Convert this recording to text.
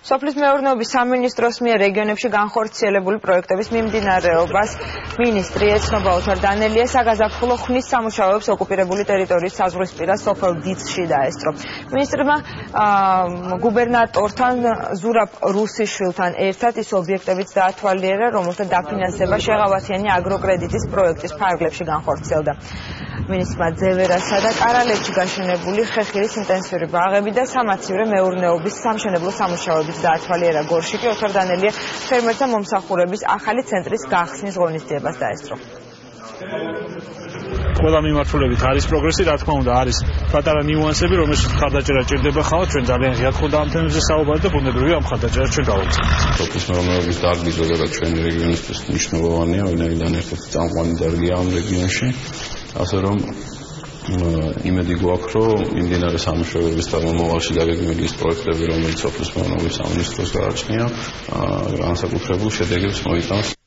სოფლის მეურნეობის სამინისტროს მიერ რეგიონებში განხორციელებული პროექტების მიმდინარეობას მინისტრი ეცნობა ოთარ დანელია საგაზაფხულო ხნის სამუშაოებს ოკუპირებული ტერიტორიის საზღვრისპირა სოფელ დიცში დაესწრო. მინისტრმა გუბერნატორთან ზურაბ რუსიშვილთან ერთად ის ობიექტებიც დაათვალიერა, რომელთა დაფინანსება შეღავათიანი აგროკრედიტის პროექტის ფარგლებში განხორციელდა. მინისტრმა ძევერასა და კარალეთში გაშენებული ხეხილის ინტენსიური ბაღები და სამაცივრე მეურნეობის სამშენებლო სამუშაოებიც დაათვალიერა. გორში კი ოთარ დანელია ფერმერთა მომსახურების ახალი ცენტრის გახსნის ღონისძიებას დაესწრო. ყველა მიმართულებით არის პროგრესი, რა თქმა უნდა, არის პატარა ნიუანსები, რომელშიც მხარდაჭერა ჭირდება ხალხს, ჩვენ ძალიან ღიად ხოდა ამ თემებზე საუბარი და ბუნებრივია ამ მხარდაჭერას ჩვენ გავაკეთებთ. სოფლის მეურნეობის დარგი ზოგადად ჩვენი რეგიონისთვის მნიშვნელოვანია, ვინაიდან ერთ-ერთი წამყვანი დარგია ამ რეგიონში, ასე რომ იმედი გვაქვს, რომ მიმდინარე სამუშაოების და მომავალში დაგეგმილი ის პროექტები, რომელიც სოფლის მეურნეობის სამინისტროს გააჩნია, განსაკუთრებულ შედეგებს მოიტანს.